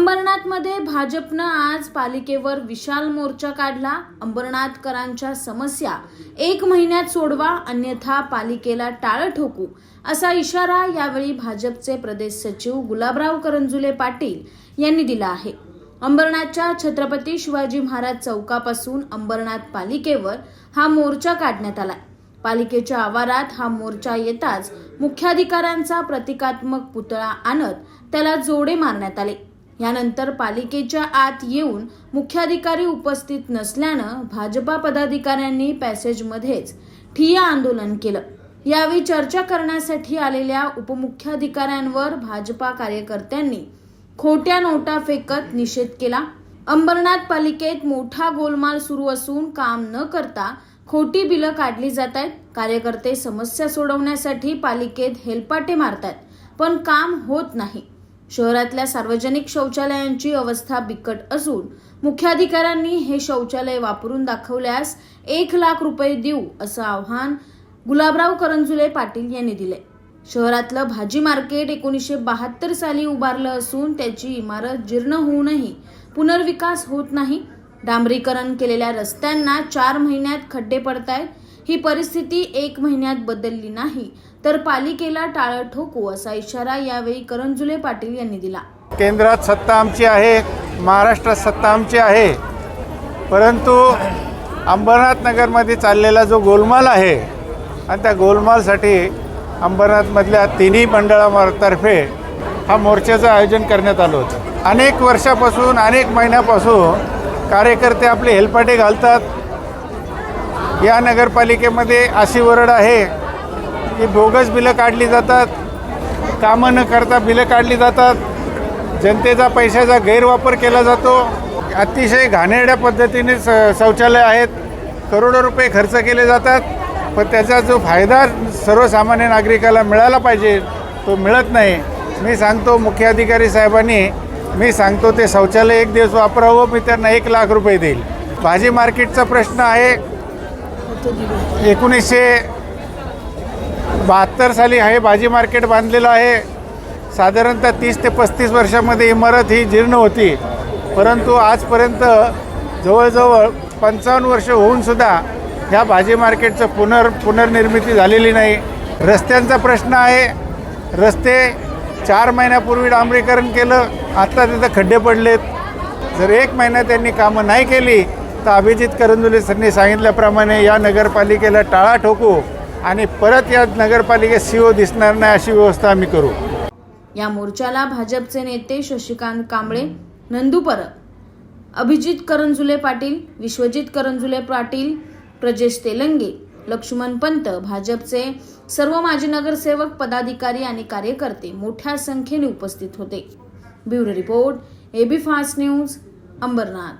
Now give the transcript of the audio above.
अंबरनाथमध्ये भाजपनं आज पालिकेवर विशाल मोर्चा काढला। अंबरनाथकरांच्या समस्या 1 महिन्यात सोडवा, अन्यथा पालिकेला टाळं ठोकू, असा इशारा यावेळी भाजपचे प्रदेश सचिव गुलाबराव करंजुले पाटील यांनी दिला आहे। अंबरनाथच्या छत्रपती शिवाजी महाराज चौकापासून अंबरनाथ पालिकेवर हा मोर्चा काढण्यात आला। पालिकेच्या आवारात हा मोर्चा येताच मुख्याधिकाऱ्यांचा प्रतिकात्मक पुतळा आणत त्याला जोडे मारण्यात आले। यानंतर पालिकेच्या आत येऊन मुख्याधिकारी उपस्थित नसल्यानं भाजपा पदाधिकाऱ्यांनी पॅसेजमध्येच ठिय्या आंदोलन केलं। यावेळी चर्चा करण्यासाठी आलेल्या उपमुख्याधिकाऱ्यांवर भाजपा कार्यकर्त्यांनी खोट्या नोटा फेकत निषेध केला। अंबरनाथ पालिकेत मोठा गोलमाल सुरू असून काम न करता खोटी बिलं काढली जात आहेत। कार्यकर्ते समस्या सोडवण्यासाठी पालिकेत हेलपाटे मारतात, पण काम होत नाही। शहरातल्या सार्वजनिक शौचालयांची अवस्था बिकट असून मुख्याधिकाऱ्यांनी हे शौचालय वापरून दाखवल्यास 1 लाख रुपये देऊ, असं आव्हान गुलाबराव करंजुले पाटील यांनी दिले। शहरातलं भाजी मार्केट 1972 साली उभारलं असून त्याची इमारत जीर्ण होऊनही पुनर्विकास होत नाही। डांबरीकरण केलेल्या रस्त्यांना 4 महिन्यात खड्डे पडतायत। ही परिस्थिती 1 महिन्यात बदलली नाही तर पालिकेला टाळं ठोकू, असा इशारा यावेळी करंजुले पाटील यांनी दिला। केंद्रात सत्ता आमची आहे, महाराष्ट्रात सत्ता आमची आहे, परंतु अंबरनाथ नगरमध्ये चाललेला जो गोलमाल आहे आणि त्या गोलमालसाठी अंबरनाथमधल्या तिन्ही मंडळातर्फे हा मोर्चाचं आयोजन करण्यात आलं होतं। अनेक वर्षापासून, अनेक महिन्यापासून कार्यकर्ते आपले हेलपाटे घालतात। या नगरपालिकेमध्ये अशी वरड आहे की बोगस बिलं काढली जातात, कामं न करता बिलं काढली जातात, जनतेचा पैशाचा गैरवापर केला जातो। अतिशय घाणेरड्या पद्धतीने शौचालय आहेत, करोडो रुपये खर्च केले जातात, पण त्याचा जो फायदा सर्वसामान्य नागरिकाला मिळाला पाहिजे तो मिळत नाही। मी सांगतो मुख्याधिकारी साहेबांनी, मी सांगतो ते शौचालय 1 दिवस वापरावं, मी त्यांना 1 लाख रुपये देईल। भाजी मार्केटचा प्रश्न आहे, 1972 साली हे भाजी मार्केट बांधलेलं आहे। साधारणतः 30 ते 35 वर्षामध्ये इमारत ही जीर्ण होती, परंतु आजपर्यंत जवळजवळ 55 वर्ष होऊनसुद्धा ह्या भाजी मार्केटचं पुनर्निर्मिती झालेली नाही। रस्त्यांचा प्रश्न आहे, रस्ते 4 महिन्यापूर्वी डांबरीकरण केलं, आता तिथं खड्डे पडलेत। जर 1 महिना त्यांनी कामं नाही केली तर अभिजित करंजुले यांनी सांगितल्याप्रमाणे या नगरपालिकेला टाळा ठोकू आणि परत या नगरपालिकेत सीओ दिसणार नाही अशी व्यवस्था आम्ही करू। या मोर्चाला भाजपचे नेते शशिकांत कांबळे, नंदू परब, अभिजित करंजुले पाटील, विश्वजित करंजुले पाटील, प्रजेश तेलंगे, लक्ष्मण पंत, भाजपचे सर्व माजी नगरसेवक, पदाधिकारी आणि कार्यकर्ते मोठ्या संख्येने उपस्थित होते। Bureau report, AB fast news, Ambernath.